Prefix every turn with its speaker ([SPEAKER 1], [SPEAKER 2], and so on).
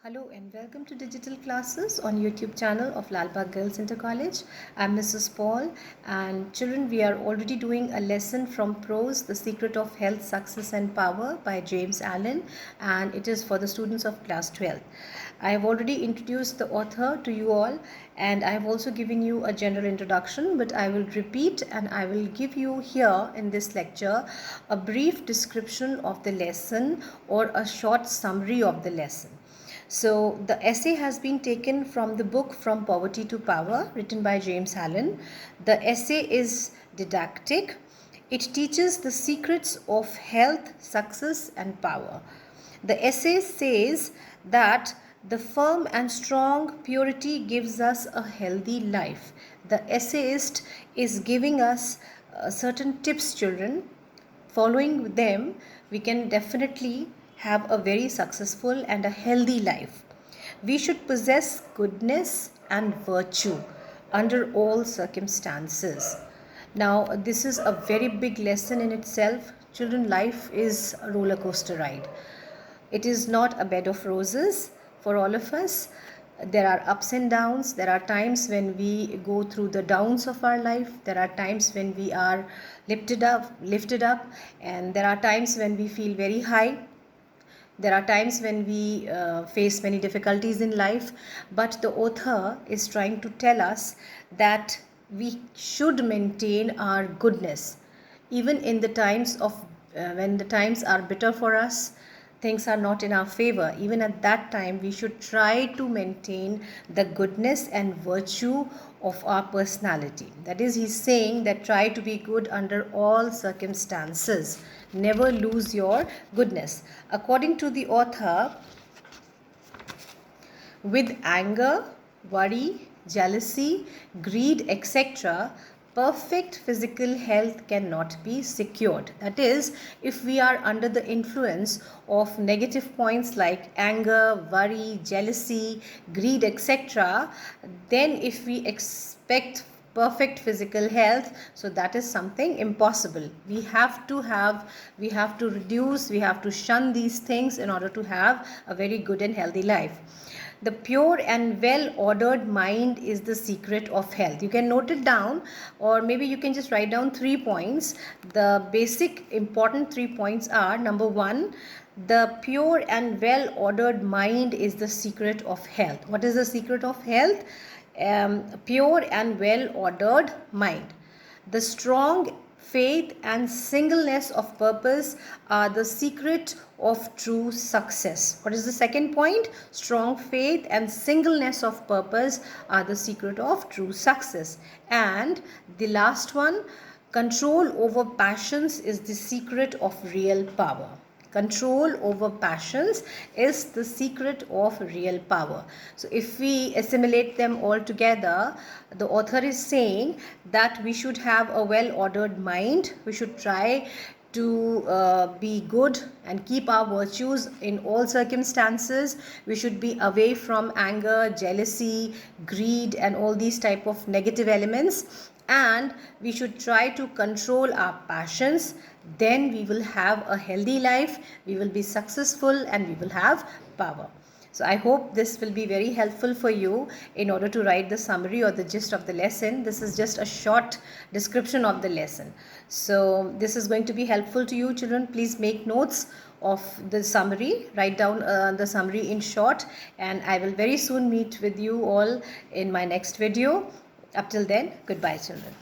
[SPEAKER 1] Hello and welcome to Digital Classes on YouTube channel of Lalbagh Girls Inter College. I'm Mrs. Paul, and children, we are already doing a lesson from Prose, The Secret of Health, Success and Power by James Allen, and it is for the students of class 12. I have already introduced the author to you all, and I have also given you a general introduction, but I will repeat and I will give you here in this lecture a brief description of the lesson or a short summary of the lesson. So the essay has been taken from the book From Poverty to Power, written by James Allen. The essay is didactic. It teaches the secrets of health, success and power. The essay says that the firm and strong purity gives us a healthy life. The essayist is giving us certain tips, children. Following them, we can definitely have a very successful and a healthy life. We should possess goodness and virtue under all circumstances. Now, this is a very big lesson in itself. Children, life is a roller coaster ride. It is not a bed of roses for all of us. There are ups and downs. There are times when we go through the downs of our life. There are times when we are lifted up, and there are times when we feel very high. There are times when we face many difficulties in life, but the author is trying to tell us that we should maintain our goodness even in the times of when the times are bitter for us, things are not in our favor. Even at that time, we should try to maintain the goodness and virtue of our personality. That is, he's saying that try to be good under all circumstances. Never lose your goodness. According to the author, with anger, worry, jealousy, greed, etc., perfect physical health cannot be secured. That is, if we are under the influence of negative points like anger, worry, jealousy, greed, etc., then if we expect perfect physical health, so that is something impossible. We have to reduce, we have to shun these things in order to have a very good and healthy life. The pure and well-ordered mind is the secret of health. You can note it down, or maybe you can just write down 3 points. The basic important 3 points are: number 1, the pure and well-ordered mind is the secret of health. What is the secret of health? Pure and well-ordered mind. The strong faith and singleness of purpose are the secret of true success. What is the second point? Strong faith and singleness of purpose are the secret of true success. And the last one, control over passions is the secret of real power. Control over passions is the secret of real power. So if we assimilate them all together, the author is saying that we should have a well-ordered mind. We should try to be good and keep our virtues in all circumstances. We should be away from anger, jealousy, greed and all these type of negative elements, and we should try to control our passions. Then we will have a healthy life, we will be successful and we will have power. So I hope this will be very helpful for you in order to write the summary or the gist of the lesson. This is just a short description of the lesson. So this is going to be helpful to you, children. Please make notes of the summary. Write down the summary in short, and I will very soon meet with you all in my next video. Up till then, goodbye, children.